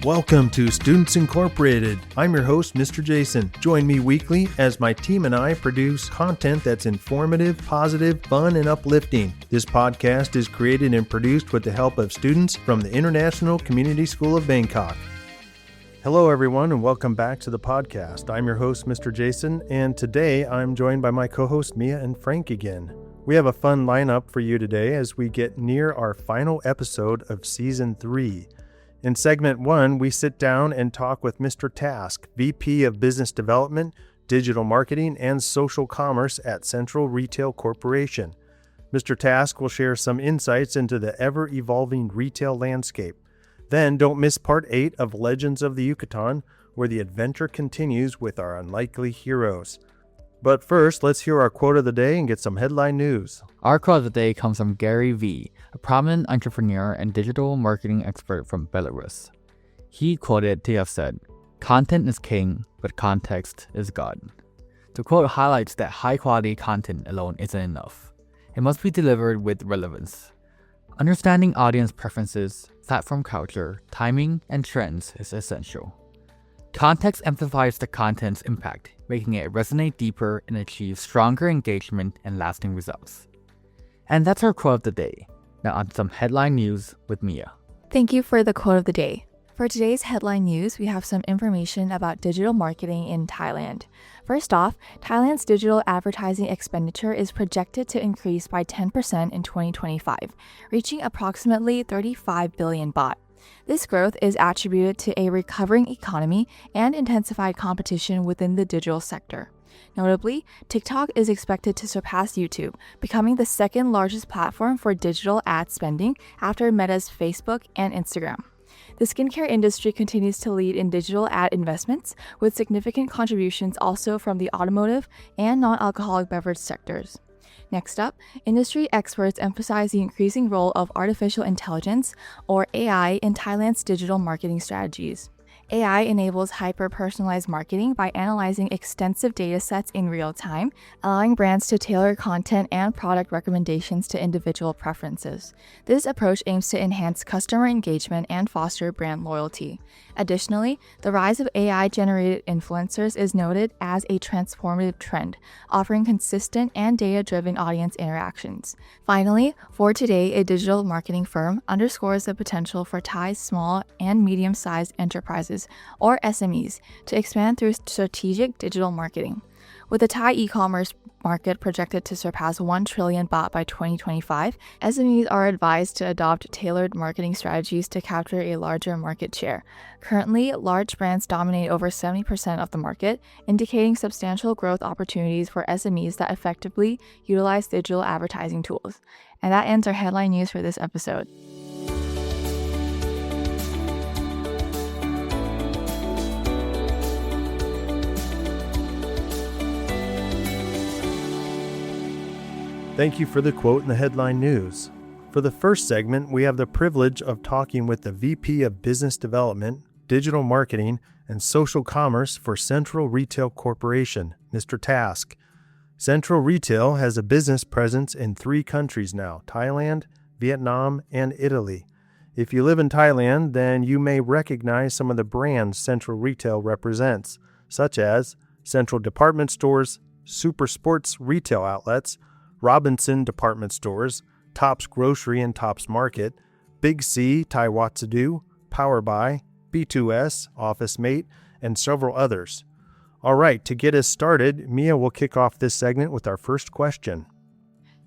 Welcome to Students Incorporated. I'm your host, Mr. Jason. Join me weekly as my team and I produce content that's informative, positive, fun, and uplifting. This podcast is created and produced with the help of students from the International Community School of Bangkok. Hello, everyone, and welcome back to the podcast. I'm your host, Mr. Jason, and today I'm joined by my co-hosts Mia and Frank again. We have a fun lineup for you today as we get near our final episode of Season 3. In segment 1, we sit down and talk with Mr. Task, VP of Business Development, Digital Marketing, and Social Commerce at Central Retail Corporation. Mr. Task will share some insights into the ever-evolving retail landscape. Then don't miss Part 8 of Legends of the Yucatán, where the adventure continues with our unlikely heroes. But first, let's hear our quote of the day and get some headline news. Our quote of the day comes from Gary Vee, a prominent entrepreneur and digital marketing expert from Belarus. He quoted to have said, "Content is king, but context is God." The quote highlights that high-quality content alone isn't enough. It must be delivered with relevance. Understanding audience preferences, platform culture, timing, and trends is essential. Context amplifies the content's impact, making it resonate deeper and achieve stronger engagement and lasting results. And that's our quote of the day. Now on to some headline news with Mia. Thank you for the quote of the day. For today's headline news, we have some information about digital marketing in Thailand. First off, Thailand's digital advertising expenditure is projected to increase by 10% in 2025, reaching approximately 35 billion baht. This growth is attributed to a recovering economy and intensified competition within the digital sector. Notably, TikTok is expected to surpass YouTube, becoming the second largest platform for digital ad spending after Meta's Facebook and Instagram. The skincare industry continues to lead in digital ad investments, with significant contributions also from the automotive and non-alcoholic beverage sectors. Next up, industry experts emphasize the increasing role of artificial intelligence, or AI, in Thailand's digital marketing strategies. AI enables hyper-personalized marketing by analyzing extensive data sets in real time, allowing brands to tailor content and product recommendations to individual preferences. This approach aims to enhance customer engagement and foster brand loyalty. Additionally, the rise of AI-generated influencers is noted as a transformative trend, offering consistent and data-driven audience interactions. Finally, For Today, a digital marketing firm, underscores the potential for Thai's small and medium-sized enterprises, or SMEs, to expand through strategic digital marketing. With the Thai e-commerce market projected to surpass 1 trillion baht by 2025, SMEs are advised to adopt tailored marketing strategies to capture a larger market share. Currently, large brands dominate over 70% of the market, indicating substantial growth opportunities for SMEs that effectively utilize digital advertising tools. And that ends our headline news for this episode. Thank you for the quote in the headline news. For the first segment, we have the privilege of talking with the VP of Business Development, Digital Marketing, and Social Commerce for Central Retail Corporation, Mr. Task. Central Retail has a business presence in 3 countries now, Thailand, Vietnam, and Italy. If you live in Thailand, then you may recognize some of the brands Central Retail represents, such as Central Department Stores, Super Sports Retail Outlets, Robinson Department Stores, Tops Grocery and Tops Market, Big C, Thai Watsadu, Power Buy, B2S, Office Mate, and several others. All right, to get us started, Mia will kick off this segment with our first question.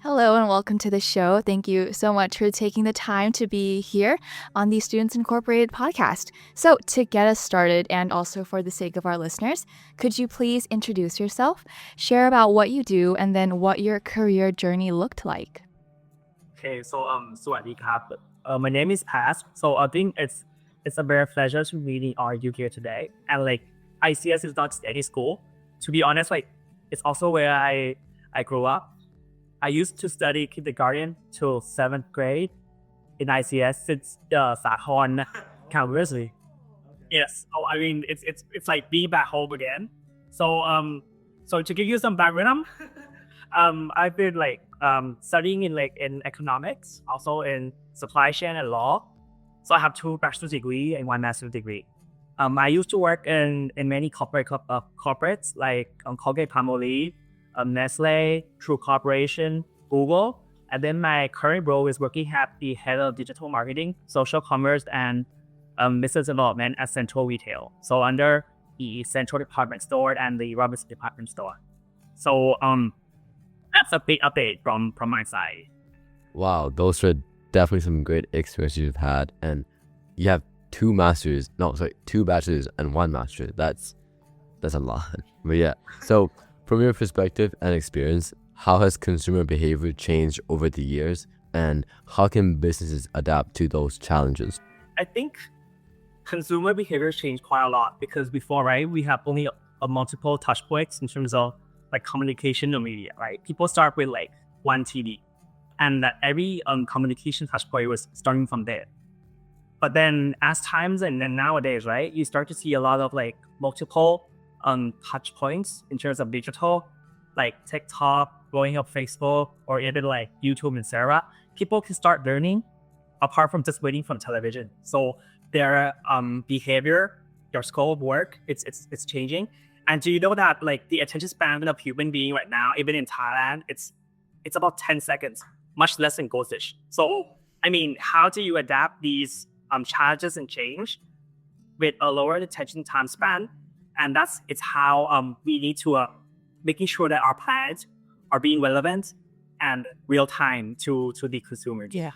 Hello and welcome to the show. Thank you so much for taking the time to be here on the Students Incorporated podcast. So to get us started, and also for the sake of our listeners, could you please introduce yourself, share about what you do, and then what your career journey looked like? Okay, so สวัสดีครับ. My name is Task. So I think it's a very pleasure to meeting all you here today. And like ICS is not any school. To be honest, like it's also where I grew up. I used to study kindergarten till 7th grade in ICS since Sakhon University. Yes, so I mean it's like being back home again. So to give you some background, I've been like studying in economics, also in supply chain and law, So I have 2 bachelor's degree and 1 master's degree. I used to work in many corporates like Colgate-Palmolive, Nestle, True Corporation, Google. And then my current role is working at the head of digital marketing, social commerce, and business development at Central Retail. So under the Central Department Store and the Robinson Department Store. So that's a big update from my side. Wow, those are definitely some great experiences you've had. And you have 2 bachelors and 1 master. That's a lot. But yeah, so from your perspective and experience, how has consumer behavior changed over the years, and how can businesses adapt to those challenges? I think consumer behavior changed quite a lot because before, right, we have only a multiple touch points in terms of like communication or media, right? People start with like one TV, and that every communication touch point was starting from there. But then as times and then nowadays, right, you start to see a lot of like multiple touch points in terms of digital, like TikTok, blowing up Facebook, or even like YouTube, etc. People can start learning apart from just waiting for television. So their behavior, their scope of work, it's changing. And do you know that like the attention span of human being right now, even in Thailand, it's about 10 seconds, much less than goldfish. So I mean, how do you adapt these challenges and change with a lower attention time span? And it's how we need to making sure that our plans are being relevant and real time to the consumer. Yeah.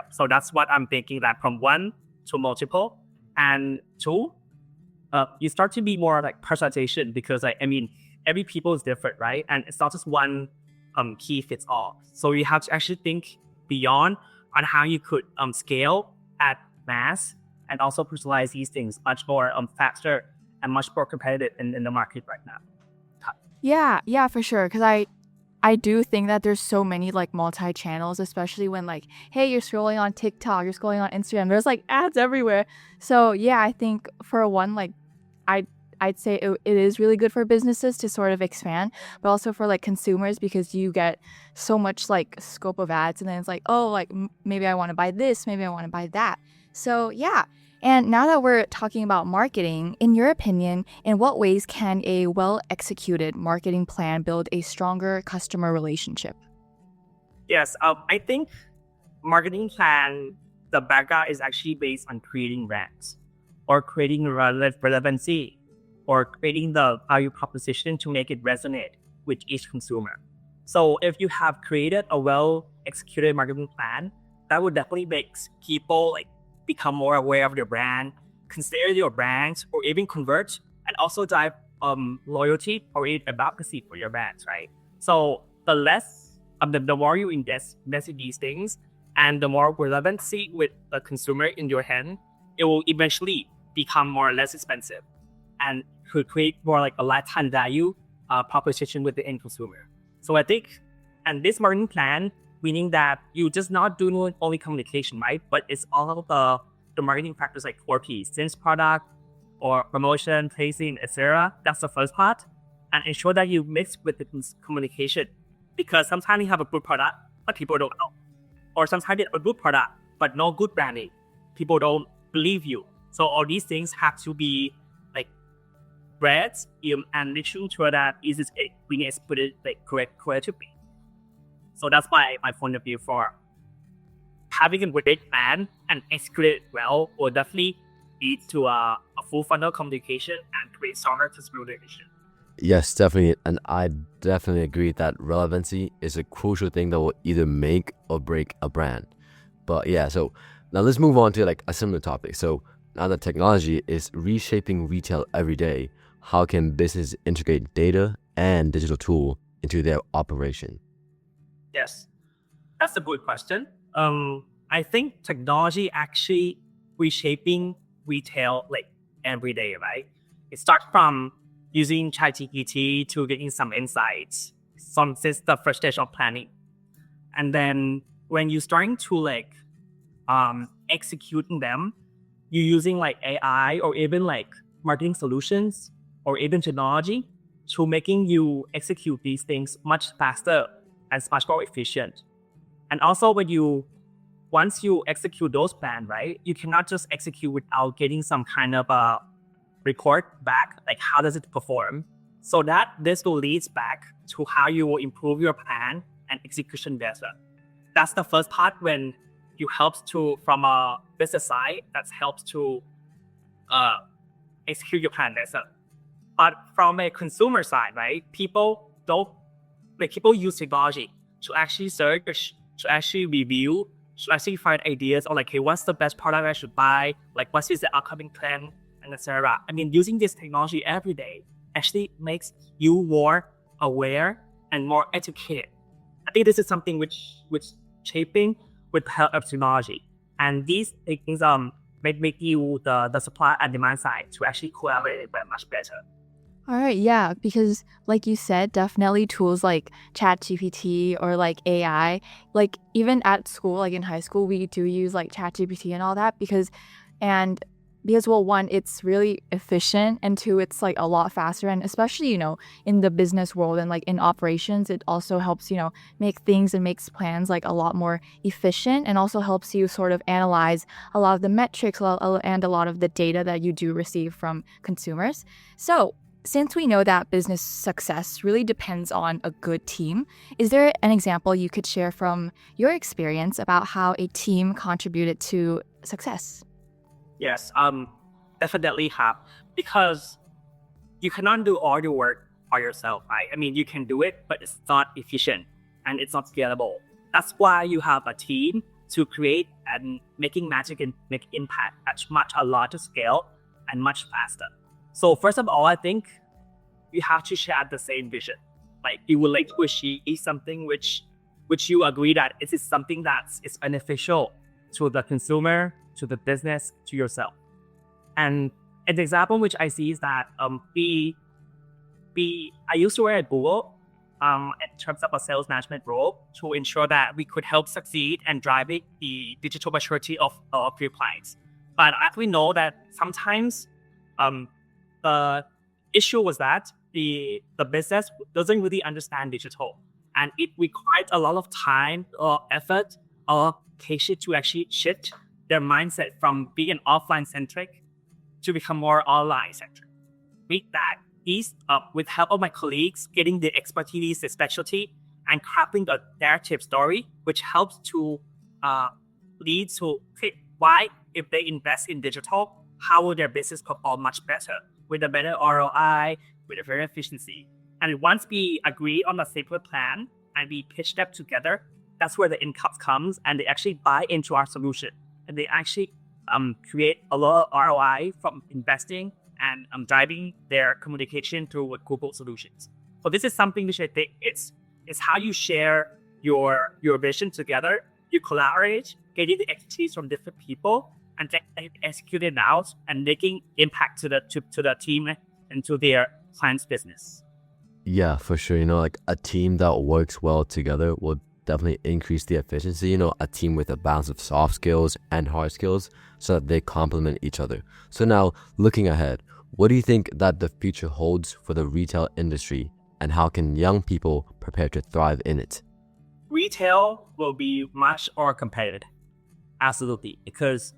So that's what I'm thinking, that from 1 to multiple, and 2, you start to be more like personalization, because I mean, every people is different, right? And it's not just one key fits all. So you have to actually think beyond on how you could scale at mass and also personalize these things much more faster and much more competitive in the market right now. Yeah, for sure. Because I do think that there's so many like multi-channels, especially when like, hey, you're scrolling on TikTok, you're scrolling on Instagram, there's like ads everywhere. So yeah, I think for one, like I'd say it is really good for businesses to sort of expand, but also for like consumers, because you get so much like scope of ads, and then it's like, oh, like maybe I want to buy this, maybe I want to buy that. So yeah. And now that we're talking about marketing, in your opinion, in what ways can a well-executed marketing plan build a stronger customer relationship? Yes, I think marketing plan, the background is actually based on creating brands or creating relevancy or creating the value proposition to make it resonate with each consumer. So if you have created a well-executed marketing plan, that would definitely make people like become more aware of your brand, consider your brand, or even convert, and also drive loyalty or advocacy for your brands, right? So the less, the more you invest in these things, and the more relevancy with the consumer in your hand, it will eventually become more or less expensive, and could create more like a lifetime value proposition with the end consumer. So I think, and this marketing plan, meaning that you just not doing only communication, right? But it's all of the marketing factors like 4Ps, since product or promotion, placing, etc. That's the first part. And ensure that you mix with the communication, because sometimes you have a good product, but people don't know. Or sometimes you have a good product, but no good branding. People don't believe you. So all these things have to be like read and making sure that is being executed like creatively. So that's my point of view for having a great plan and execute it well will definitely lead to a full funnel communication and create stronger customer relation. Yes, definitely. And I definitely agree that relevancy is a crucial thing that will either make or break a brand. But yeah, so now let's move on to like a similar topic. So now that technology is reshaping retail every day, how can businesses integrate data and digital tool into their operation? Yes, that's a good question. I think technology actually reshaping retail like every day, right? It starts from using ChatGPT to getting some insights since the first stage of planning. And then when you're starting to like executing them, you're using like AI or even like marketing solutions or even technology to making you execute these things much faster and much more efficient. And also when you once you execute those plans, right, you cannot just execute without getting some kind of a report back, like how does it perform? So that this will lead back to how you will improve your plan and execution better. That's the first part when you helps to, from a business side, that helps to execute your plan better. But from a consumer side, right, people use technology to actually search, to actually review, to actually find ideas on like, hey, what's the best product I should buy? Like, what is the upcoming trend, and etc. I mean, using this technology every day actually makes you more aware and more educated. I think this is something which shaping with help of technology. And these things make you the supply and demand side to actually collaborate much better. All right, yeah, because like you said, definitely tools like ChatGPT or like AI, like even at school, like in high school, we do use like ChatGPT and all that because well, one, it's really efficient, and two, it's like a lot faster, and especially, you know, in the business world and like in operations, it also helps, you know, make things and makes plans like a lot more efficient, and also helps you sort of analyze a lot of the metrics and a lot of the data that you do receive from consumers. So since we know that business success really depends on a good team, is there an example you could share from your experience about how a team contributed to success? Yes, definitely have, because you cannot do all your work by yourself, right? I mean, you can do it, but it's not efficient and it's not scalable. That's why you have a team to create and making magic and make impact at a larger scale and much faster. So first of all, I think you have to share the same vision. Like you would like to achieve something which you agree that it is something that is beneficial to the consumer, to the business, to yourself. And an example which I see is that I used to work at Google in terms of a sales management role to ensure that we could help succeed and driving the digital maturity of our clients. But as we know that sometimes the issue was that the business doesn't really understand digital, and it requires a lot of time or effort or patience to actually shift their mindset from being offline centric to become more online centric. With that, with help of my colleagues, getting the expertise, the specialty, and crafting a narrative story, which helps to lead to why, if they invest in digital, how will their business perform much better with a better ROI, with a better efficiency. And once we agree on a simple plan and we pitch them together, that's where the income comes, and they actually buy into our solution, and they actually create a lot of ROI from investing and driving their communication through Google solutions. So this is something which I think it's how you share your vision together. You collaborate, getting the expertise from different people, and then execute it out and making impact to the team and to their client's business. Yeah, for sure. You know, like a team that works well together will definitely increase the efficiency. You know, a team with a balance of soft skills and hard skills so that they complement each other. So now, looking ahead, what do you think that the future holds for the retail industry, and how can young people prepare to thrive in it? Retail will be much more competitive. Absolutely. Because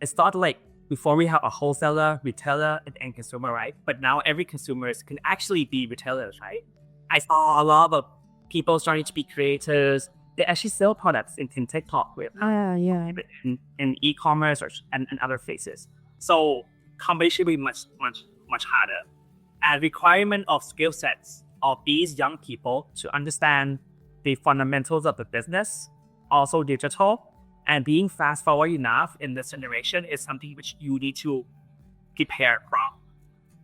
it's not like before we have a wholesaler, retailer, and end consumer, right? But now every consumer can actually be retailers, right? I saw a lot of people starting to be creators. They actually sell products in TikTok with in e-commerce and other places. So competition will be much harder. And requirement of skill sets of these young people to understand the fundamentals of the business, also digital, and being fast forward enough in this generation is something which you need to prepare from.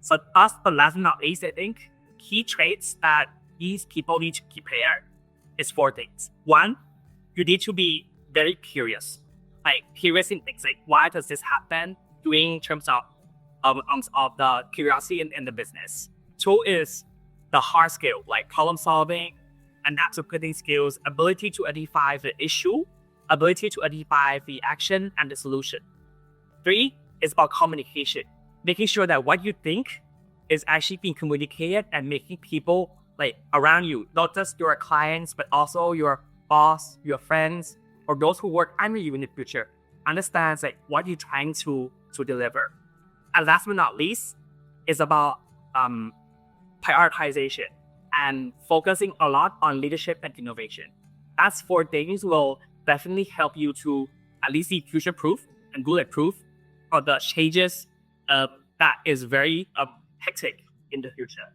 So last but not least, I think key traits that these people need to prepare is 4 things. 1, you need to be very curious. Like curious in things like why does this happen, doing in terms of the curiosity in the business. 2 is the hard skill, like problem solving, adaptability skills, ability to identify the issue, ability to identify the action and the solution. 3 is about communication, making sure that what you think is actually being communicated and making people like around you, not just your clients, but also your boss, your friends, or those who work under you in the future understands like what you're trying to deliver. And last but not least, is about prioritization and focusing a lot on leadership and innovation. That's 4 things will definitely help you to at least be future-proof and bulletproof for the changes that is very hectic in the future.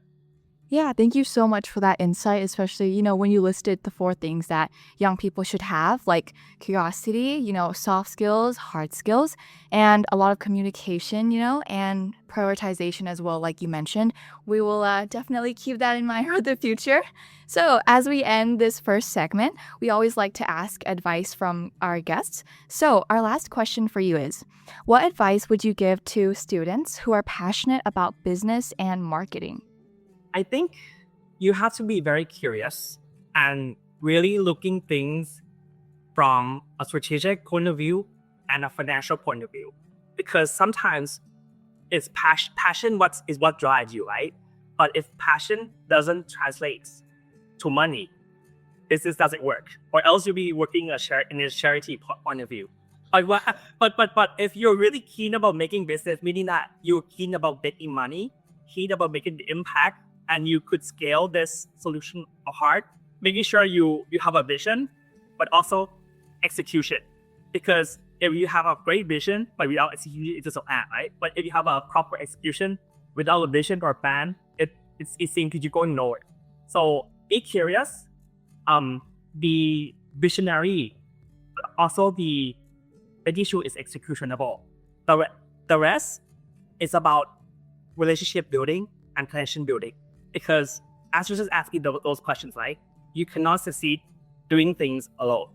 Yeah, thank you so much for that insight, especially, when you listed the 4 things that young people should have, like curiosity, soft skills, hard skills, and a lot of communication, and prioritization as well, like you mentioned. We will definitely keep that in mind for the future. So as we end this first segment, we always like to ask advice from our guests. So our last question for you is, what advice would you give to students who are passionate about business and marketing? I think you have to be very curious and really looking things from a strategic point of view and a financial point of view. Because sometimes it's passion what drives you, right? But if passion doesn't translate to money, business doesn't work. Or else you'll be working in a charity point of view. But if you're really keen about making business, meaning that you're keen about making money, keen about making the impact, and you could scale this solution hard, making sure you have a vision, but also execution. Because if you have a great vision, but without execution, it doesn't add, right? But if you have a proper execution without a vision or plan, it seems you're going nowhere. So be curious, be visionary, but also the issue is executionable. The rest is about relationship building and connection building. Because as you're just asking those questions, right? You cannot succeed doing things alone.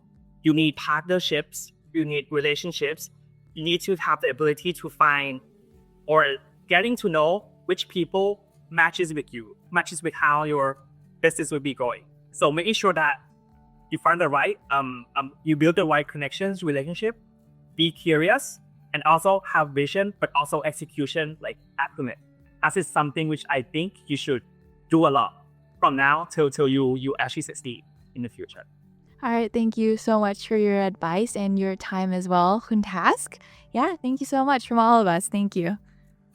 You need partnerships, you need relationships, you need to have the ability to find or getting to know which people matches with you, matches with how your business will be going. So making sure that you find the right, you build the right connections, relationship, be curious, and also have vision, but also execution, like acumen. That is something which I think you should do a lot from now till you actually succeed in the future. All right, thank you so much for your advice and your time as well, Hun Task. Yeah, thank you so much from all of us. Thank you.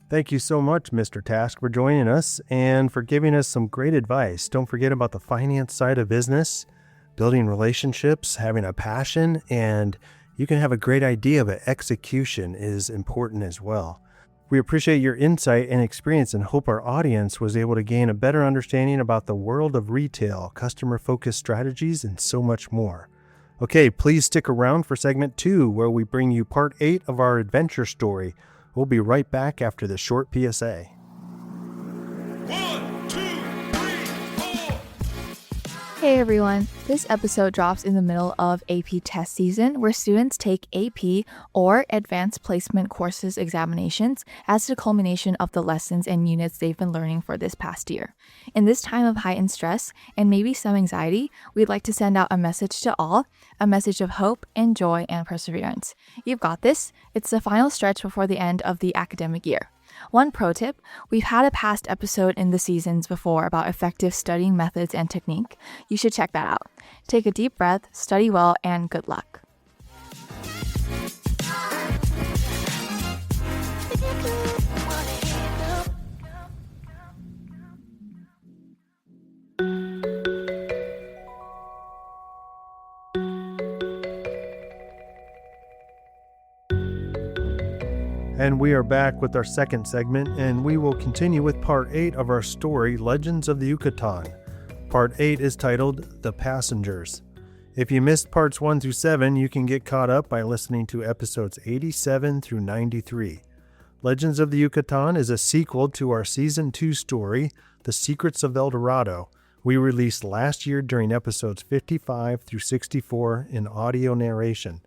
Thank you so much, Mr. Task, for joining us and for giving us some great advice. Don't forget about the finance side of business, building relationships, having a passion, and you can have a great idea, but execution is important as well. We appreciate your insight and experience and hope our audience was able to gain a better understanding about the world of retail, customer-focused strategies, and so much more. Okay, please stick around for segment 2, where we bring you part 8 of our adventure story. We'll be right back after the short PSA. 1, 2, 3, 4. Hey everyone, this episode drops in the middle of AP test season where students take AP or Advanced Placement Courses examinations as the culmination of the lessons and units they've been learning for this past year. In this time of heightened stress and maybe some anxiety, we'd like to send out a message to all, a message of hope and joy and perseverance. You've got this. It's the final stretch before the end of the academic year. One pro tip, we've had a past episode in the seasons before about effective studying methods and technique. You should check that out. Take a deep breath, study well, and good luck. And we are back with our second segment, and we will continue with part 8 of our story, Legends of the Yucatán. Part 8 is titled The Passengers. If you missed parts 1 through 7, you can get caught up by listening to episodes 87 through 93. Legends of the Yucatán is a sequel to our Season 2 story, The Secrets of El Dorado. We released last year during episodes 55 through 64 in audio narration.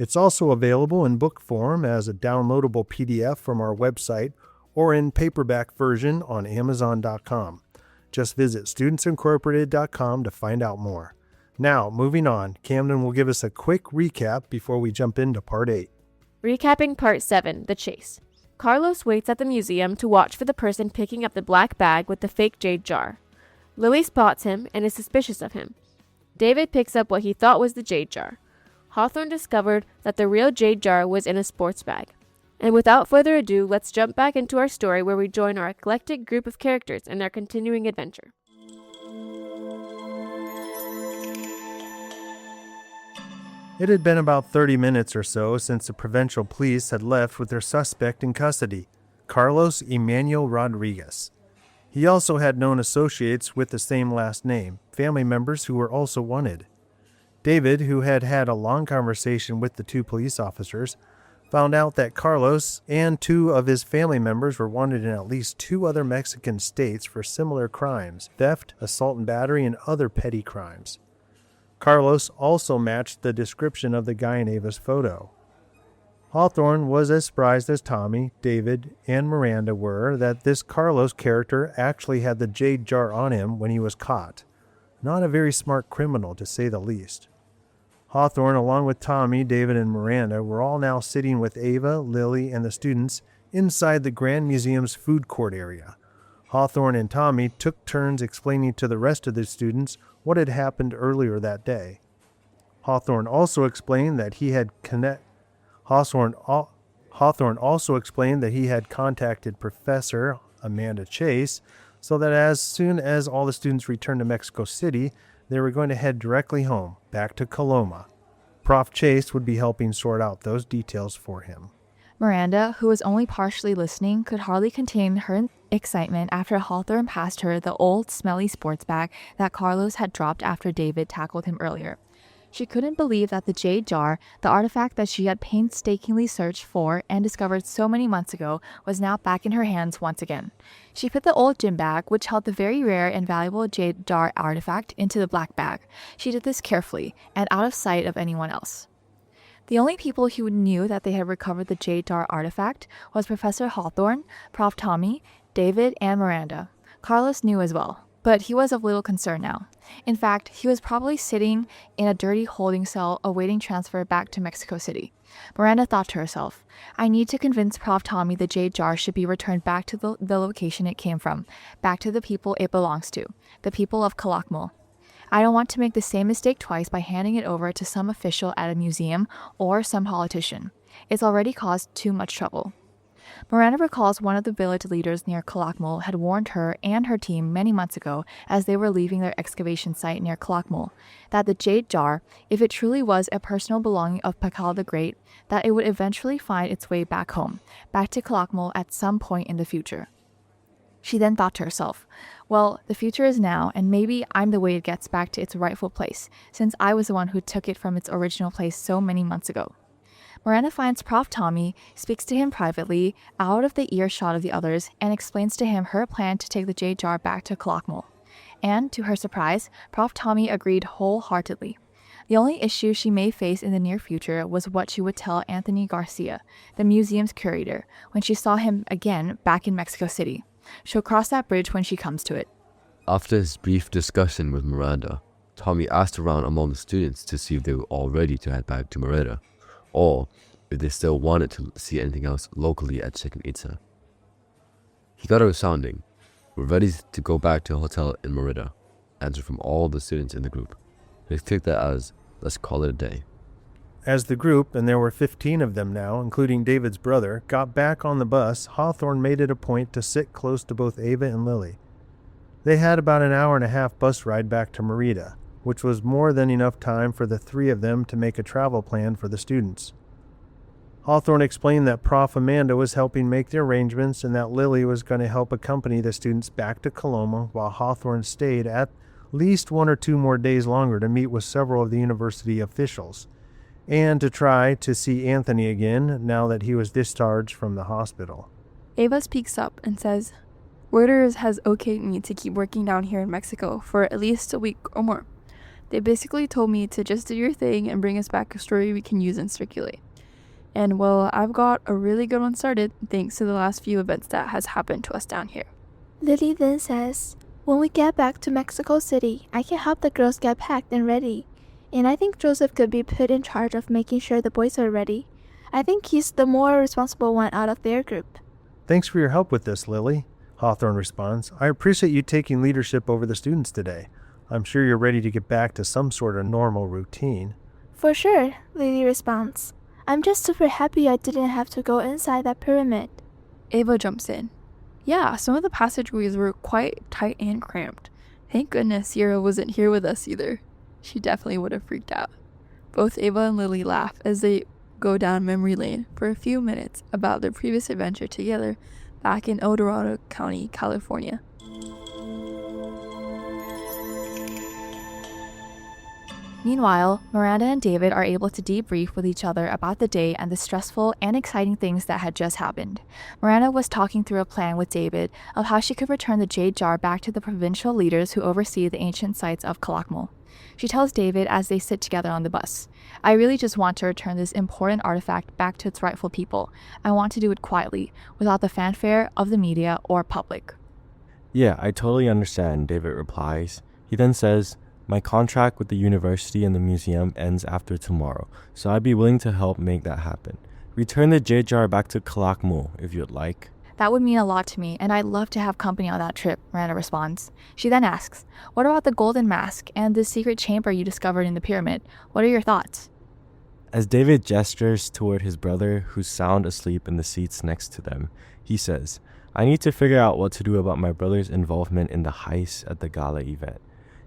It's also available in book form as a downloadable PDF from our website or in paperback version on Amazon.com. Just visit studentsincorporated.com to find out more. Now, moving on, Camden will give us a quick recap before we jump into part 8. Recapping part 7, The Chase. Carlos waits at the museum to watch for the person picking up the black bag with the fake jade jar. Lily spots him and is suspicious of him. David picks up what he thought was the jade jar. Hawthorne discovered that the real jade jar was in a sports bag. And without further ado, let's jump back into our story where we join our eclectic group of characters in their continuing adventure. It had been about 30 minutes or so since the provincial police had left with their suspect in custody, Carlos Emmanuel Rodriguez. He also had known associates with the same last name, family members who were also wanted. David, who had had a long conversation with the two police officers, found out that Carlos and two of his family members were wanted in at least 2 other Mexican states for similar crimes: theft, assault and battery, and other petty crimes. Carlos also matched the description of the guy in Ava's photo. Hawthorne was as surprised as Tommy, David, and Miranda were that this Carlos character actually had the jade jar on him when he was caught. Not a very smart criminal, to say the least. Hawthorne, along with Tommy, David, and Miranda, were all now sitting with Ava, Lily, and the students inside the Grand Museum's food court area. Hawthorne and Tommy took turns explaining to the rest of the students what had happened earlier that day. Hawthorne also explained that he had contacted Professor Amanda Chase so that as soon as all the students returned to Mexico City, they were going to head directly home, back to Coloma. Prof. Chase would be helping sort out those details for him. Miranda, who was only partially listening, could hardly contain her excitement after Hawthorne passed her the old, smelly sports bag that Carlos had dropped after David tackled him earlier. She couldn't believe that the jade jar, the artifact that she had painstakingly searched for and discovered so many months ago, was now back in her hands once again. She put the old gym bag, which held the very rare and valuable jade jar artifact, into the black bag. She did this carefully and out of sight of anyone else. The only people who knew that they had recovered the jade jar artifact was Professor Hawthorne, Prof. Tommy, David, and Miranda. Carlos knew as well, but he was of little concern now. In fact, he was probably sitting in a dirty holding cell awaiting transfer back to Mexico City. Miranda thought to herself, I need to convince Prof. Tommy the jade jar should be returned back to the location it came from, back to the people it belongs to, the people of Calakmul. I don't want to make the same mistake twice by handing it over to some official at a museum or some politician. It's already caused too much trouble. Miranda recalls one of the village leaders near Calakmul had warned her and her team many months ago as they were leaving their excavation site near Calakmul that the jade jar, if it truly was a personal belonging of Pakal the Great, that it would eventually find its way back home, back to Calakmul at some point in the future. She then thought to herself, well, the future is now, and maybe I'm the way it gets back to its rightful place, since I was the one who took it from its original place so many months ago. Miranda finds Prof. Tommy, speaks to him privately, out of the earshot of the others, and explains to him her plan to take the jade jar back to Calakmul. And, to her surprise, Prof. Tommy agreed wholeheartedly. The only issue she may face in the near future was what she would tell Anthony Garcia, the museum's curator, when she saw him again back in Mexico City. She'll cross that bridge when she comes to it. After his brief discussion with Miranda, Tommy asked around among the students to see if they were all ready to head back to Merida, or if they still wanted to see anything else locally at Chicken Itza. He got a resounding, "We're ready to go back to a hotel in Merida," answer from all the students in the group. They took that as, let's call it a day. As the group, and there were 15 of them now, including David's brother, got back on the bus, Hawthorne made it a point to sit close to both Ava and Lily. They had about an hour-and-a-half bus ride back to Merida, which was more than enough time for the 3 of them to make a travel plan for the students. Hawthorne explained that Prof. Amanda was helping make the arrangements and that Lily was going to help accompany the students back to Coloma while Hawthorne stayed at least 1 or 2 more days longer to meet with several of the university officials, and to try to see Anthony again now that he was discharged from the hospital. Ava speaks up and says, Reuters has okayed me to keep working down here in Mexico for at least a week or more. They basically told me to just do your thing and bring us back a story we can use and circulate. And well, I've got a really good one started thanks to the last few events that has happened to us down here. Lily then says, when we get back to Mexico City, I can help the girls get packed and ready. And I think Joseph could be put in charge of making sure the boys are ready. I think he's the more responsible one out of their group. Thanks for your help with this, Lily, Hawthorne responds. I appreciate you taking leadership over the students today. I'm sure you're ready to get back to some sort of normal routine. For sure, Lily responds. I'm just super happy I didn't have to go inside that pyramid. Ava jumps in. Yeah, some of the passageways were quite tight and cramped. Thank goodness Sierra wasn't here with us either. She definitely would have freaked out. Both Ava and Lily laugh as they go down memory lane for a few minutes about their previous adventure together back in El Dorado County, California. Meanwhile, Miranda and David are able to debrief with each other about the day and the stressful and exciting things that had just happened. Miranda was talking through a plan with David of how she could return the jade jar back to the provincial leaders who oversee the ancient sites of Calakmul. She tells David as they sit together on the bus, I really just want to return this important artifact back to its rightful people. I want to do it quietly, without the fanfare of the media or public. Yeah, I totally understand, David replies. He then says, my contract with the university and the museum ends after tomorrow, so I'd be willing to help make that happen. Return the jade jar back to Calakmul if you'd like. That would mean a lot to me, and I'd love to have company on that trip, Miranda responds. She then asks, what about the golden mask and the secret chamber you discovered in the pyramid? What are your thoughts? As David gestures toward his brother, who's sound asleep in the seats next to them, he says, I need to figure out what to do about my brother's involvement in the heist at the gala event.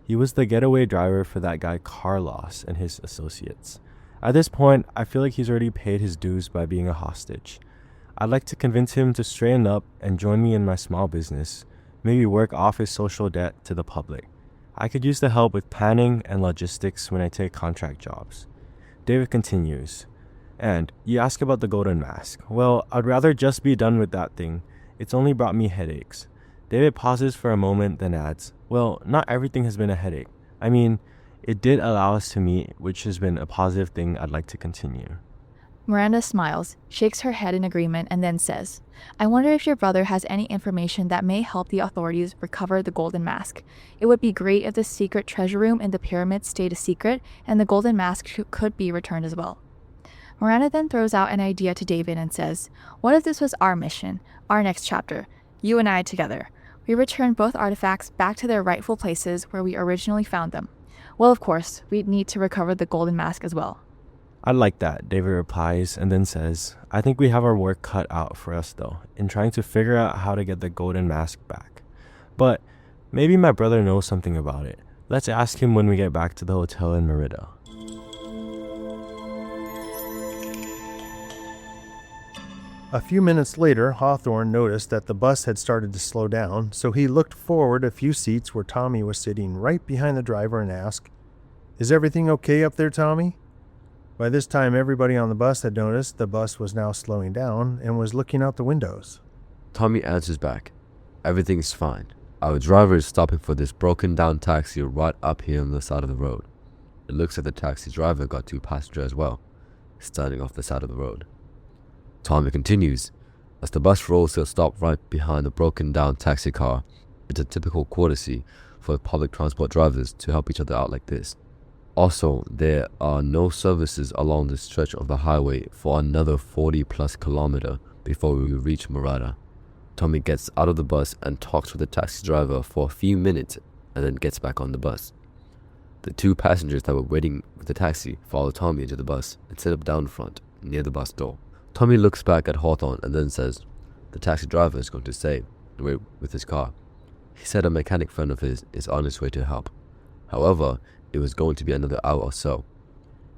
He was the getaway driver for that guy Carlos and his associates. At this point, I feel like he's already paid his dues by being a hostage. I'd like to convince him to straighten up and join me in my small business, maybe work off his social debt to the public. I could use the help with planning and logistics when I take contract jobs. David continues, and you ask about the golden mask. Well, I'd rather just be done with that thing. It's only brought me headaches. David pauses for a moment, then adds, well, not everything has been a headache. I mean, it did allow us to meet, which has been a positive thing I'd like to continue. Miranda smiles, shakes her head in agreement, and then says, I wonder if your brother has any information that may help the authorities recover the golden mask. It would be great if the secret treasure room in the pyramid stayed a secret and the golden mask could be returned as well. Miranda then throws out an idea to David and says, what if this was our mission, our next chapter, you and I together? We return both artifacts back to their rightful places where we originally found them. Well, of course, we'd need to recover the golden mask as well. I like that, David replies, and then says, I think we have our work cut out for us though, in trying to figure out how to get the golden mask back. But maybe my brother knows something about it. Let's ask him when we get back to the hotel in Merida. A few minutes later, Hawthorne noticed that the bus had started to slow down, so he looked forward a few seats where Tommy was sitting right behind the driver and asked, Is everything okay up there, Tommy? By this time, everybody on the bus had noticed the bus was now slowing down and was looking out the windows. Tommy answers back, everything's fine. Our driver is stopping for this broken down taxi right up here on the side of the road. It looks like the taxi driver got 2 passengers as well, standing off the side of the road. Tommy continues, as the bus rolls to a stop right behind the broken down taxi car. It's a typical courtesy for public transport drivers to help each other out like this. Also, there are no services along this stretch of the highway for another 40 plus kilometer before we reach Merida. Tommy gets out of the bus and talks with the taxi driver for a few minutes and then gets back on the bus. The 2 passengers that were waiting with the taxi follow Tommy into the bus and sit up down front near the bus door. Tommy looks back at Hawthorne and then says, the taxi driver is going to stay and wait with his car. He said a mechanic friend of his is on his way to help. However, it was going to be another hour or so.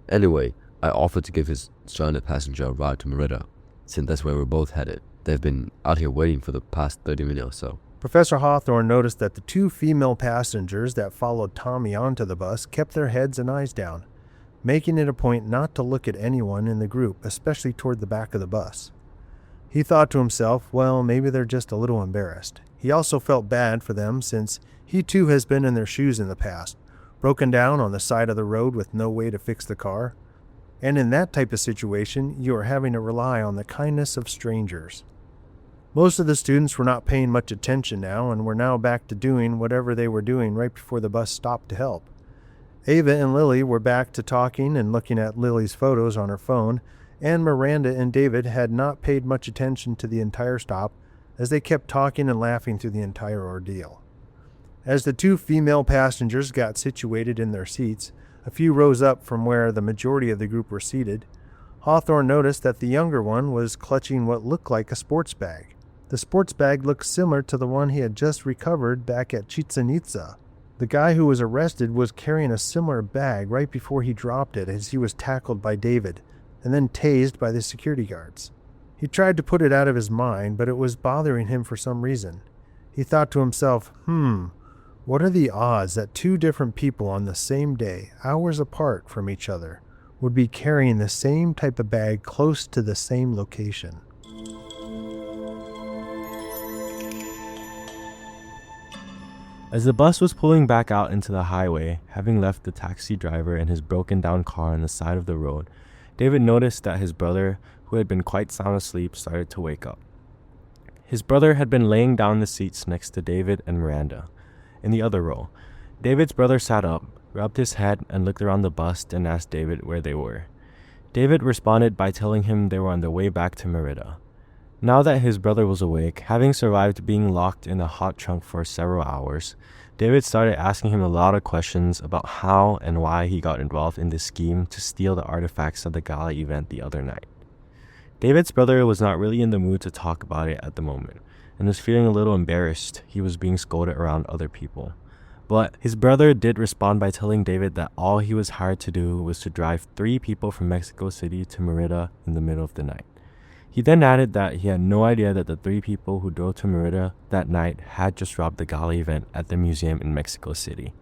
Anyway, I offered to give his stranded passenger a ride to Merida, since that's where we're both headed. They've been out here waiting for the past 30 minutes or so. Professor Hawthorne noticed that the 2 female passengers that followed Tommy onto the bus kept their heads and eyes down, making it a point not to look at anyone in the group, especially toward the back of the bus. He thought to himself, well, maybe they're just a little embarrassed. He also felt bad for them since he too has been in their shoes in the past, broken down on the side of the road with no way to fix the car. And in that type of situation, you are having to rely on the kindness of strangers. Most of the students were not paying much attention now and were now back to doing whatever they were doing right before the bus stopped to help. Ava and Lily were back to talking and looking at Lily's photos on her phone, and Miranda and David had not paid much attention to the entire stop as they kept talking and laughing through the entire ordeal. As the 2 female passengers got situated in their seats, a few rows up from where the majority of the group were seated. Hawthorne noticed that the younger one was clutching what looked like a sports bag. The sports bag looked similar to the one he had just recovered back at Chichen Itza. The guy who was arrested was carrying a similar bag right before he dropped it as he was tackled by David and then tased by the security guards. He tried to put it out of his mind, but it was bothering him for some reason. He thought to himself, what are the odds that two different people on the same day, hours apart from each other, would be carrying the same type of bag close to the same location? As the bus was pulling back out into the highway, having left the taxi driver and his broken down car on the side of the road, David noticed that his brother, who had been quite sound asleep, started to wake up. His brother had been laying down in the seats next to David and Miranda. In the other row, David's brother sat up, rubbed his head, and looked around the bus and asked David where they were. David responded by telling him they were on their way back to Merida. Now that his brother was awake, having survived being locked in a hot trunk for several hours, David started asking him a lot of questions about how and why he got involved in this scheme to steal the artifacts at the gala event the other night. David's brother was not really in the mood to talk about it at the moment, and was feeling a little embarrassed he was being scolded around other people. But his brother did respond by telling David that all he was hired to do was to drive 3 people from Mexico City to Merida in the middle of the night. He then added that he had no idea that the 3 people who drove to Merida that night had just robbed the gala event at the museum in Mexico City.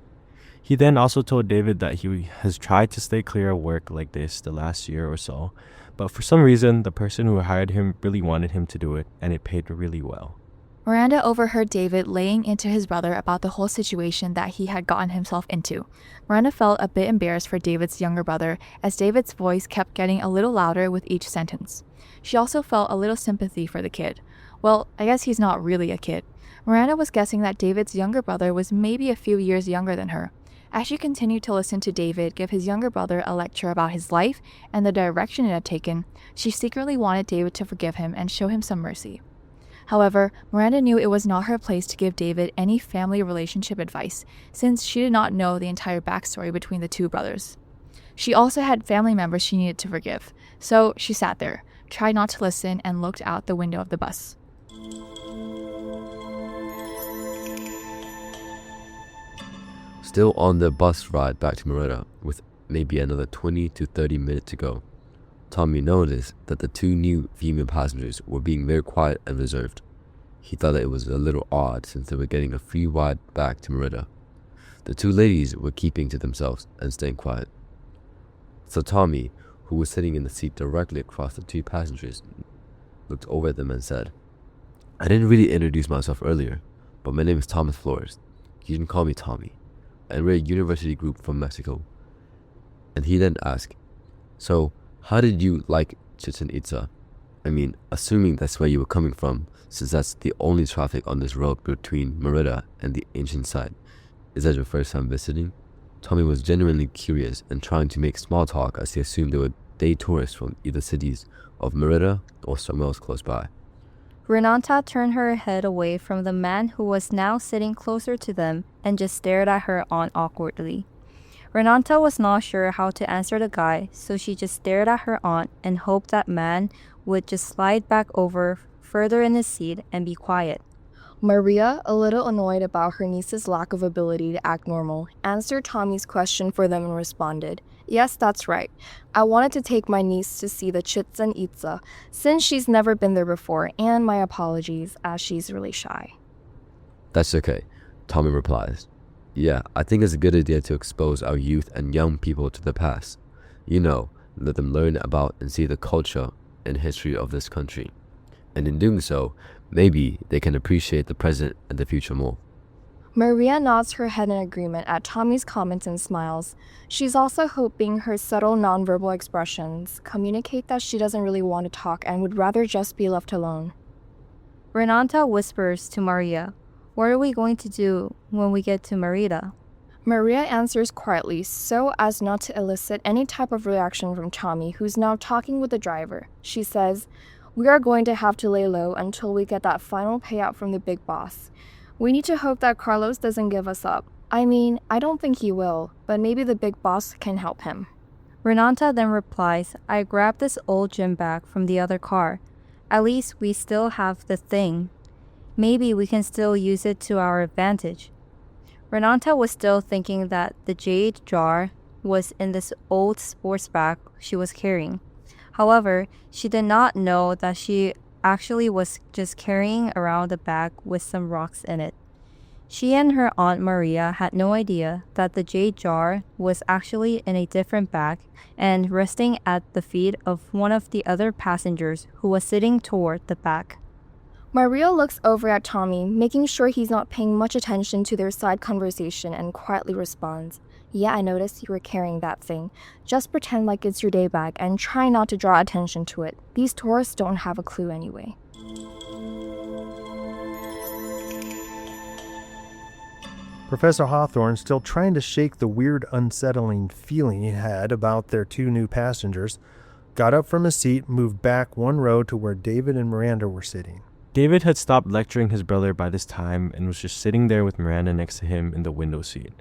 He then also told David that he has tried to stay clear of work like this the last year or so, but for some reason, the person who hired him really wanted him to do it, and it paid really well. Miranda overheard David laying into his brother about the whole situation that he had gotten himself into. Miranda felt a bit embarrassed for David's younger brother, as David's voice kept getting a little louder with each sentence. She also felt a little sympathy for the kid. Well, I guess he's not really a kid. Miranda was guessing that David's younger brother was maybe a few years younger than her. As she continued to listen to David give his younger brother a lecture about his life and the direction it had taken, she secretly wanted David to forgive him and show him some mercy. However, Miranda knew it was not her place to give David any family relationship advice, since she did not know the entire backstory between the 2 brothers. She also had family members she needed to forgive, so she sat there, tried not to listen, and looked out the window of the bus. Still on the bus ride back to Merida, with maybe another 20 to 30 minutes to go, Tommy noticed that the 2 new female passengers were being very quiet and reserved. He thought that it was a little odd since they were getting a free ride back to Merida. The 2 ladies were keeping to themselves and staying quiet. So Tommy, who was sitting in the seat directly across the 2 passengers, looked over at them and said, "I didn't really introduce myself earlier, but my name is Thomas Flores. You can call me Tommy, and we're a university group from Mexico." And he then asked, "So, how did you like Chichen Itza? I mean, assuming that's where you were coming from, since that's the only traffic on this road between Merida and the ancient site. Is that your first time visiting?" Tommy was genuinely curious and trying to make small talk as he assumed they were day tourists from either cities of Merida or somewhere else close by. Renata turned her head away from the man who was now sitting closer to them and just stared at her aunt awkwardly. Renata was not sure how to answer the guy, so she just stared at her aunt and hoped that man would just slide back over further in his seat and be quiet. Maria, a little annoyed about her niece's lack of ability to act normal, answered Tommy's question for them and responded, "Yes, that's right. I wanted to take my niece to see the Chichen Itza, since she's never been there before, and my apologies, as she's really shy." "That's okay," Tommy replies. "Yeah, I think it's a good idea to expose our youth and young people to the past. You know, let them learn about and see the culture and history of this country. And in doing so, maybe they can appreciate the present and the future more." Maria nods her head in agreement at Tommy's comments and smiles. She's also hoping her subtle nonverbal expressions communicate that she doesn't really want to talk and would rather just be left alone. Renata whispers to Maria, "What are we going to do when we get to Merida?" Maria answers quietly so as not to elicit any type of reaction from Tommy, who's now talking with the driver. She says, "We are going to have to lay low until we get that final payout from the big boss. We need to hope that Carlos doesn't give us up. I mean, I don't think he will, but maybe the big boss can help him. Renata then replies, I grabbed this old gym bag from the other car. At least we still have the thing. Maybe we can still use it to our advantage. Renata was still thinking that the jade jar was in this old sports bag she was carrying. However, she did not know that she actually was just carrying around a bag with some rocks in it. She and her Aunt Maria had no idea that the jade jar was actually in a different bag and resting at the feet of one of the other passengers who was sitting toward the back. Maria looks over at Tommy, making sure he's not paying much attention to their side conversation, and quietly responds, Yeah, I noticed you were carrying that thing. Just pretend like it's your day bag and try not to draw attention to it. These tourists don't have a clue anyway. Professor Hawthorne, still trying to shake the weird, unsettling feeling he had about their two new passengers, got up from his seat, moved back one row to where David and Miranda were sitting. David had stopped lecturing his brother by this time and was just sitting there with Miranda next to him in the window seat.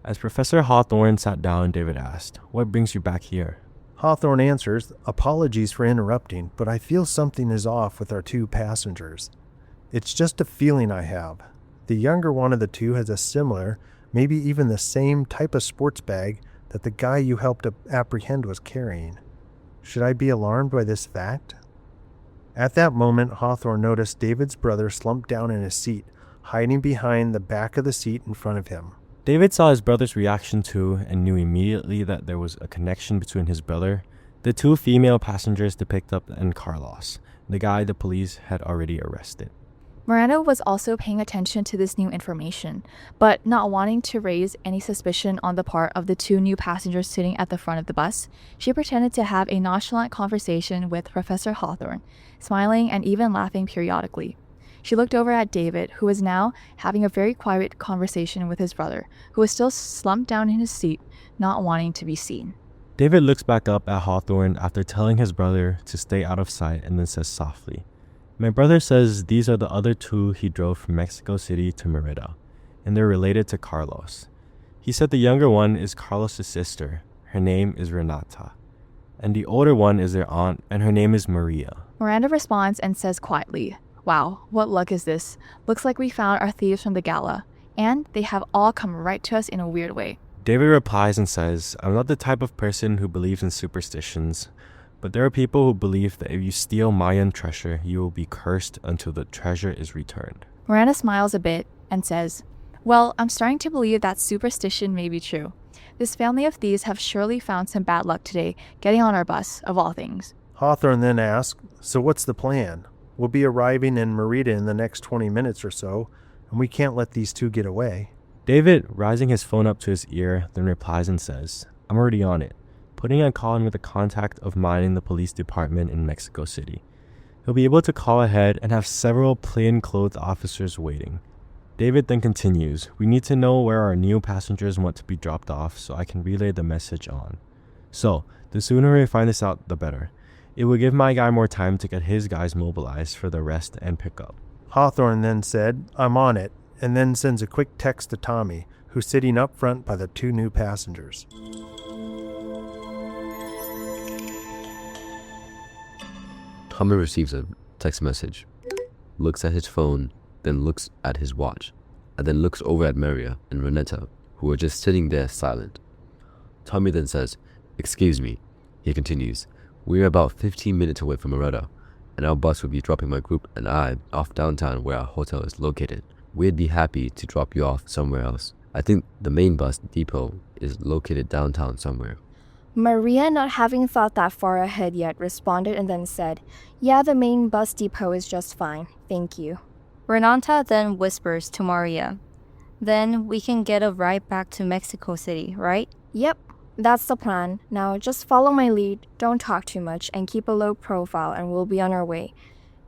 As Professor Hawthorne sat down, David asked, What brings you back here? Hawthorne answers, Apologies for interrupting, but I feel something is off with our two passengers. It's just a feeling I have. The younger one of the two has a similar, maybe even the same type of sports bag that the guy you helped apprehend was carrying. Should I be alarmed by this fact? At that moment, Hawthorne noticed David's brother slumped down in his seat, hiding behind the back of the seat in front of him. David saw his brother's reaction too and knew immediately that there was a connection between his brother, the two female passengers depicted up, and Carlos, the guy the police had already arrested. Miranda was also paying attention to this new information, but not wanting to raise any suspicion on the part of the two new passengers sitting at the front of the bus, she pretended to have a nonchalant conversation with Professor Hawthorne, smiling and even laughing periodically. She looked over at David, who was now having a very quiet conversation with his brother, who was still slumped down in his seat, not wanting to be seen. David looks back up at Hawthorne after telling his brother to stay out of sight and then says softly, My brother says these are the other two he drove from Mexico City to Merida, and they're related to Carlos. He said the younger one is Carlos' sister. Her name is Renata. And the older one is their aunt, and her name is Maria. Miranda responds and says quietly, Wow, what luck is this? Looks like we found our thieves from the gala, and they have all come right to us in a weird way. David replies and says, I'm not the type of person who believes in superstitions, but there are people who believe that if you steal Mayan treasure, you will be cursed until the treasure is returned. Miranda smiles a bit and says, Well, I'm starting to believe that superstition may be true. This family of thieves have surely found some bad luck today, getting on our bus, of all things. Hawthorne then asked, So what's the plan? We'll be arriving in Merida in the next 20 minutes or so, and we can't let these two get away. David, rising his phone up to his ear, then replies and says, I'm already on it, putting a call in with a contact of mine in the police department in Mexico City. He'll be able to call ahead and have several plainclothes officers waiting. David then continues, We need to know where our new passengers want to be dropped off so I can relay the message on. So, the sooner we find this out, the better. It will give my guy more time to get his guys mobilized for the rest and pickup. Hawthorne then said, I'm on it, and then sends a quick text to Tommy, who's sitting up front by the two new passengers. Tommy receives a text message, looks at his phone, then looks at his watch, and then looks over at Maria and Renata, who are just sitting there silent. Tommy then says, Excuse me. He continues, We're about 15 minutes away from Merida, and our bus will be dropping my group and I off downtown where our hotel is located. We'd be happy to drop you off somewhere else. I think the main bus depot is located downtown somewhere. Maria, not having thought that far ahead yet, responded and then said, Yeah, the main bus depot is just fine. Thank you. Renata then whispers to Maria, Then we can get a ride back to Mexico City, right? Yep, that's the plan. Now just follow my lead, don't talk too much, and keep a low profile, and we'll be on our way.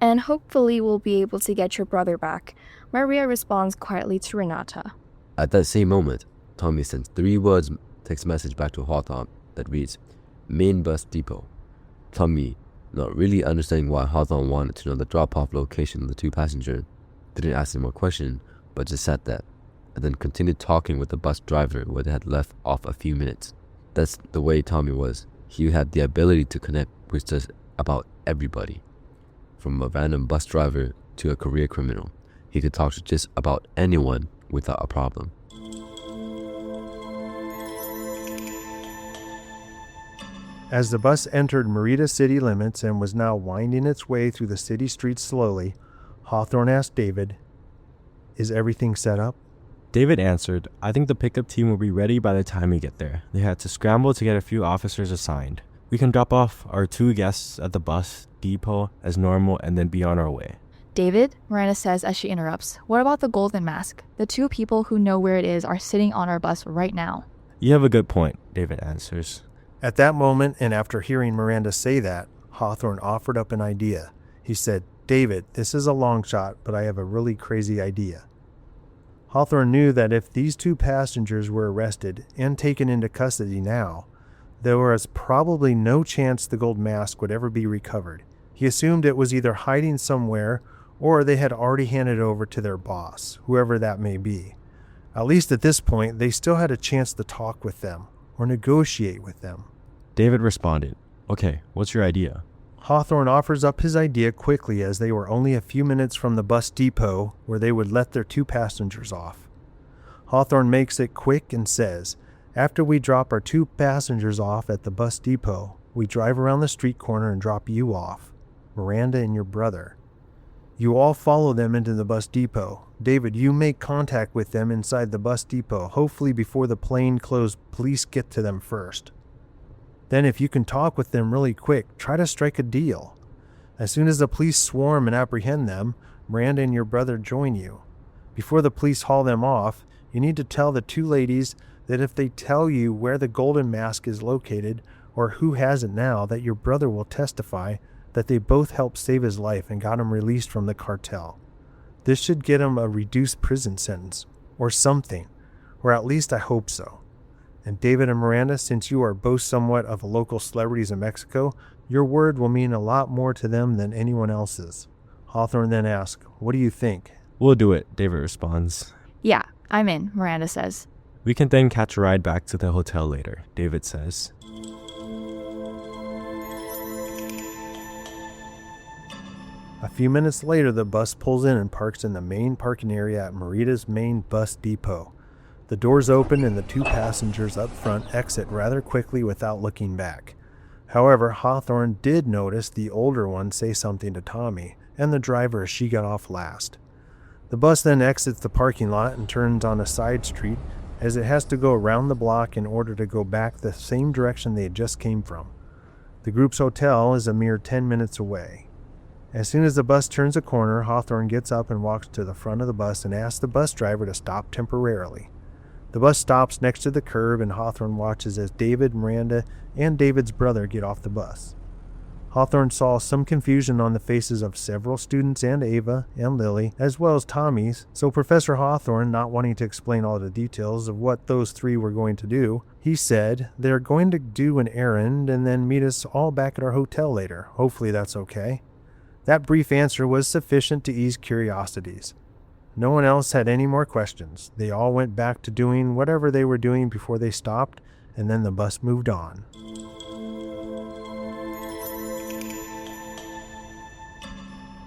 And hopefully we'll be able to get your brother back. Maria responds quietly to Renata. At that same moment, Tommy sends 3 words text message back to Hawthorne that reads, Main bus depot. Tommy, not really understanding why Hawthorne wanted to know the drop-off location of the 2 passengers, didn't ask him a question, but just sat there. and then continued talking with the bus driver where they had left off a few minutes. That's the way Tommy was. He had the ability to connect with just about everybody. From a random bus driver to a career criminal. He could talk to just about anyone without a problem. As the bus entered Merida city limits and was now winding its way through the city streets slowly, Hawthorne asked David, "Is everything set up?" David answered, "I think the pickup team will be ready by the time we get there. They had to scramble to get a few officers assigned. We can drop off our 2 guests at the bus depot as normal and then be on our way." David, Miranda says as she interrupts, "What about the golden mask? The 2 people who know where it is are sitting on our bus right now." "You have a good point," David answers. At that moment, and after hearing Miranda say that, Hawthorne offered up an idea. He said, "David, this is a long shot, but I have a really crazy idea." Hawthorne knew that if these 2 passengers were arrested and taken into custody now, there was probably no chance the gold mask would ever be recovered. He assumed it was either hiding somewhere or they had already handed it over to their boss, whoever that may be. At least at this point, they still had a chance to talk with them or negotiate with them. David responded, "Okay, what's your idea?" Hawthorne offers up his idea quickly as they were only a few minutes from the bus depot where they would let their 2 passengers off. Hawthorne makes it quick and says, "After we drop our 2 passengers off at the bus depot, we drive around the street corner and drop you off, Miranda and your brother. You all follow them into the bus depot. David, you make contact with them inside the bus depot, hopefully before the plainclothes police get to them first. Then if you can talk with them really quick, try to strike a deal. As soon as the police swarm and apprehend them, Miranda and your brother join you. Before the police haul them off, you need to tell the 2 ladies that if they tell you where the golden mask is located or who has it now, that your brother will testify that they both helped save his life and got him released from the cartel. This should get him a reduced prison sentence or something, or at least I hope so. And David and Miranda, since you are both somewhat of local celebrities in Mexico, your word will mean a lot more to them than anyone else's." Hawthorne then asks, "What do you think?" "We'll do it," David responds. "Yeah, I'm in," Miranda says. "We can then catch a ride back to the hotel later," David says. A few minutes later, the bus pulls in and parks in the main parking area at Merida's main bus depot. The doors open and the 2 passengers up front exit rather quickly without looking back. However, Hawthorne did notice the older one say something to Tommy and the driver as she got off last. The bus then exits the parking lot and turns on a side street as it has to go around the block in order to go back the same direction they had just came from. The group's hotel is a mere 10 minutes away. As soon as the bus turns a corner, Hawthorne gets up and walks to the front of the bus and asks the bus driver to stop temporarily. The bus stops next to the curb and Hawthorne watches as David, Miranda, and David's brother get off the bus. Hawthorne saw some confusion on the faces of several students and Ava and Lily, as well as Tommy's, so Professor Hawthorne, not wanting to explain all the details of what those 3 were going to do, he said, "They're going to do an errand and then meet us all back at our hotel later. Hopefully that's okay." That brief answer was sufficient to ease curiosities. No one else had any more questions. They all went back to doing whatever they were doing before they stopped, and then the bus moved on.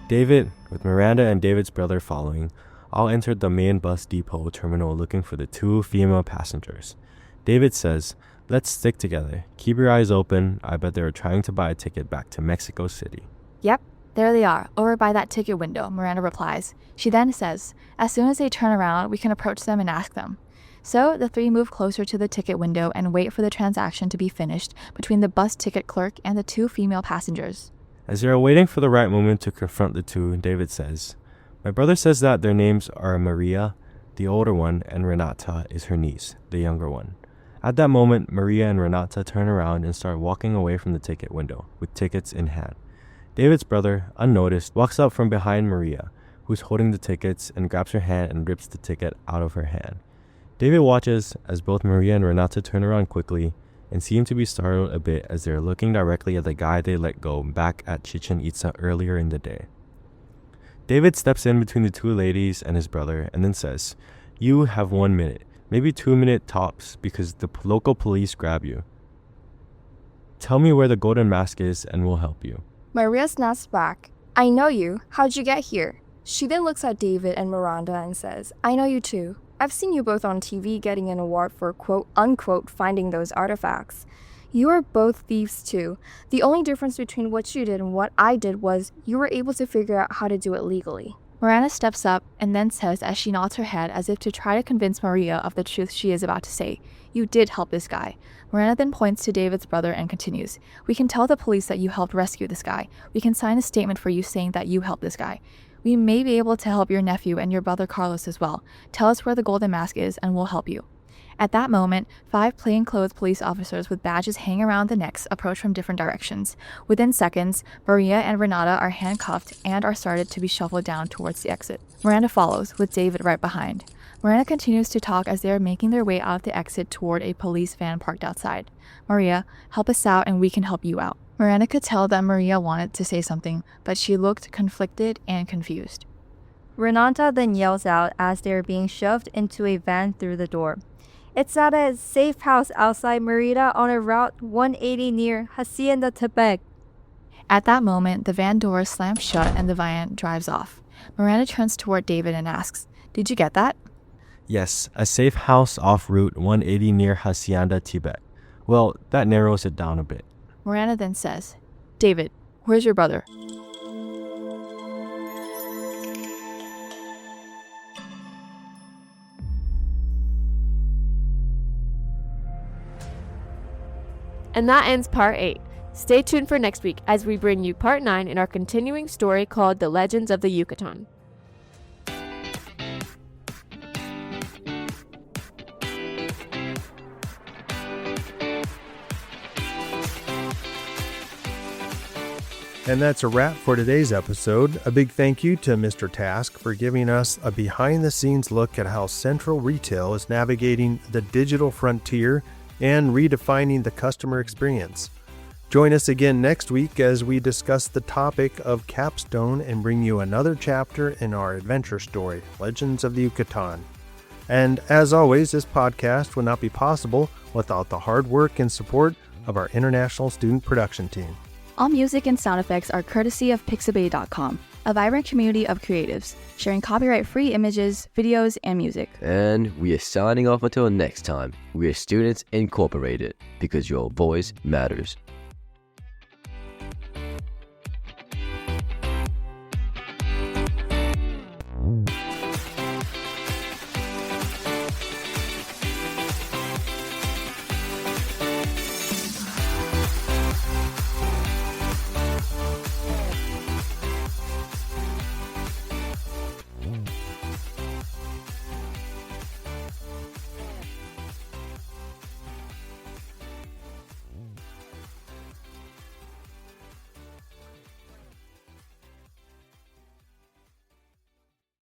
David, with Miranda and David's brother following, all entered the main bus depot terminal looking for the 2 female passengers. David says, "Let's stick together. Keep your eyes open. I bet they were trying to buy a ticket back to Mexico City." "Yep, there they are, over by that ticket window," Miranda replies. She then says, "As soon as they turn around, we can approach them and ask them." So the 3 move closer to the ticket window and wait for the transaction to be finished between the bus ticket clerk and the 2 female passengers. As they are waiting for the right moment to confront the 2, David says, "My brother says that their names are Maria, the older one, and Renata is her niece, the younger one." At that moment, Maria and Renata turn around and start walking away from the ticket window, with tickets in hand. David's brother, unnoticed, walks up from behind Maria, who's holding the tickets, and grabs her hand and rips the ticket out of her hand. David watches as both Maria and Renata turn around quickly and seem to be startled a bit as they are looking directly at the guy they let go back at Chichen Itza earlier in the day. David steps in between the 2 ladies and his brother and then says, You have 1 minute, maybe 2 minutes tops, because the local police grab you. Tell me where the golden mask is and we'll help you. Maria snaps back. I know you. How'd you get here? She then looks at David and Miranda and says, I know you too. I've seen you both on TV getting an award for quote-unquote finding those artifacts. You are both thieves too. The only difference between what you did and what I did was you were able to figure out how to do it legally. Miranda steps up and then says as she nods her head as if to try to convince Maria of the truth she is about to say. You did help this guy. Miranda then points to David's brother and continues. We can tell the police that you helped rescue this guy. We can sign a statement for you saying that you helped this guy. We may be able to help your nephew and your brother Carlos as well. Tell us where the golden mask is and we'll help you. At that moment, 5 plainclothes police officers with badges hanging around the necks approach from different directions. Within seconds, Maria and Renata are handcuffed and are started to be shuffled down towards the exit. Miranda follows, with David right behind. Miranda continues to talk as they are making their way out of the exit toward a police van parked outside. Maria, help us out and we can help you out. Miranda could tell that Maria wanted to say something, but she looked conflicted and confused. Renata then yells out as they are being shoved into a van through the door. It's at a safe house outside Merida on a Route 180 near Hacienda Tepec. At that moment, the van doors slam shut and the van drives off. Miranda turns toward David and asks, Did you get that? Yes, a safe house off Route 180 near Hacienda Tibet. Well, that narrows it down a bit. Miranda then says, David, where's your brother? And that ends part 8. Stay tuned for next week as we bring you part 9 in our continuing story called The Legends of the Yucatán. And that's a wrap for today's episode. A big thank you to Mr. Task for giving us a behind-the-scenes look at how Central Retail is navigating the digital frontier and redefining the customer experience. Join us again next week as we discuss the topic of Capstone and bring you another chapter in our adventure story, Legends of the Yucatán. And as always, this podcast would not be possible without the hard work and support of our international student production team. All music and sound effects are courtesy of Pixabay.com, a vibrant community of creatives, sharing copyright-free images, videos, and music. And we are signing off until next time. We are Students Incorporated, because your voice matters.